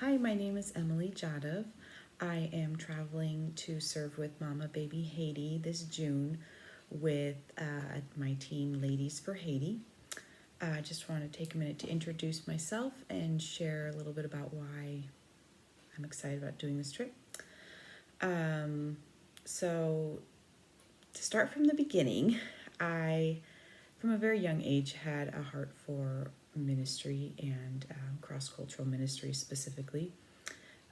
Hi, my name is Emily Jadov. I am traveling to serve with Mama Baby Haiti this June with my team, Ladies for Haiti. I just want to take a minute to introduce myself and share a little bit about why I'm excited about doing this trip. Um, so, to start from the beginning, I, from a very young age, had a heart for ministry and cross cultural ministry specifically.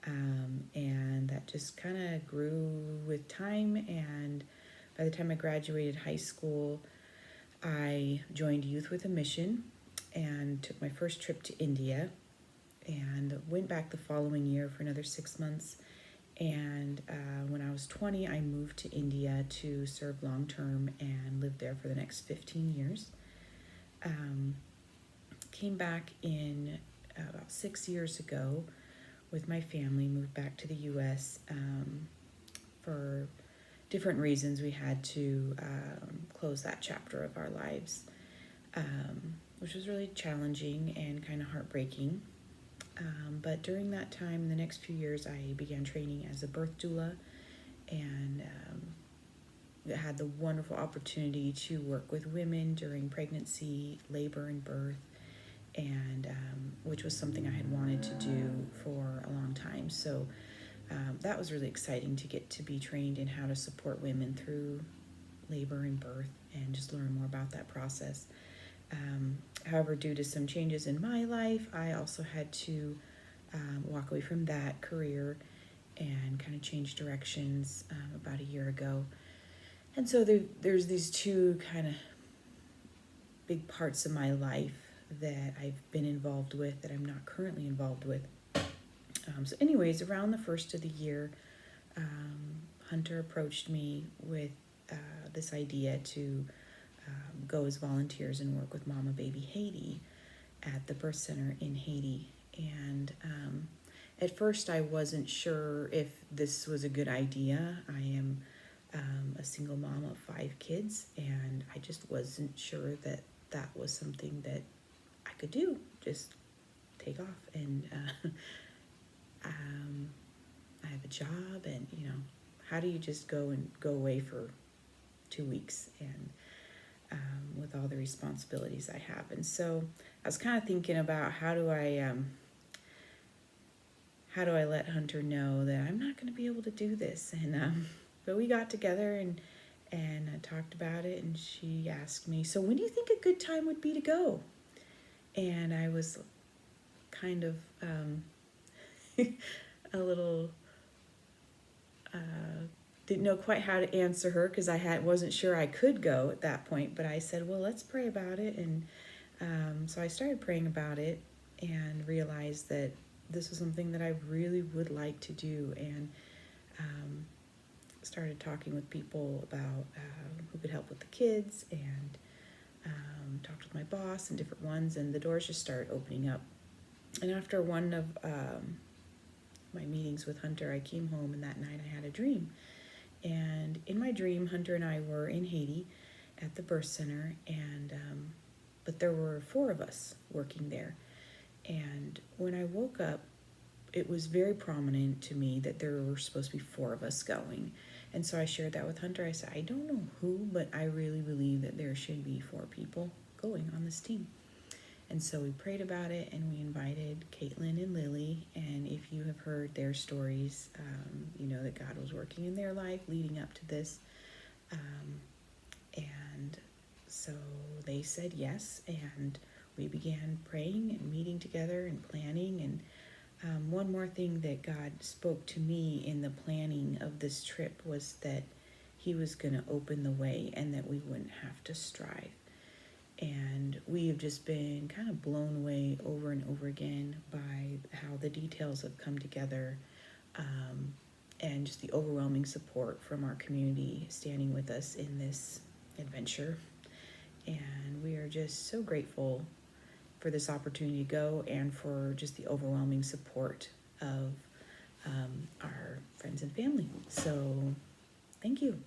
And that just kind of grew with time. And by the time I graduated high school, I joined Youth with a Mission and took my first trip to India and went back the following year for another 6 months. And when I was 20, I moved to India to serve long term and lived there for the next 15 years. Came back in about 6 years ago with my family, moved back to the US for different reasons. We had to close that chapter of our lives, which was really challenging and kind of heartbreaking. But during that time, in the next few years, I began training as a birth doula and had the wonderful opportunity to work with women during pregnancy, labor, and birth, and which was something I had wanted to do for a long time. So that was really exciting to get to be trained in how to support women through labor and birth and just learn more about that process. However, due to some changes in my life, I also had to walk away from that career and kind of change directions about a year ago. And so there's these two kind of big parts of my life that I've been involved with that I'm not currently involved with. So anyways, around the first of the year, Hunter approached me with this idea to go as volunteers and work with Mama Baby Haiti at the birth center in Haiti. And at first I wasn't sure if this was a good idea. I am a single mom of 5 kids, and I just wasn't sure that that was something that I could do, just take off. And I have a job, and how do you just go away for 2 weeks and with all the responsibilities I have? And so I was kind of thinking about how do I let Hunter know that I'm not going to be able to do this? And but we got together and talked about it, and she asked me, so when do you think a good time would be to go? And I was kind of a little didn't know quite how to answer her because wasn't sure I could go at that point. But I said, well, let's pray about it. And so I started praying about it and realized that this was something that I really would like to do, and started talking with people about who could help with the kids, and talked with my boss and different ones, and the doors just started opening up. And after one of my meetings with Hunter, I came home, and that night I had a dream. And in my dream, Hunter and I were in Haiti at the birth center, and but there were 4 of us working there. And when I woke up, it was very prominent to me that there were supposed to be 4 of us going. And so I shared that with Hunter. I said, I don't know who, but I really believe that there should be 4 people going on this team. And so we prayed about it, and we invited Caitlin and Lily. And if you have heard their stories, you know that God was working in their life leading up to this. And so they said yes, and we began praying and meeting together and planning. And one more thing that God spoke to me in the planning of this trip was that He was going to open the way and that we wouldn't have to strive. And we have just been kind of blown away over and over again by how the details have come together, and just the overwhelming support from our community standing with us in this adventure. And we are just so grateful for this opportunity to go, and for just the overwhelming support of our friends and family. So thank you.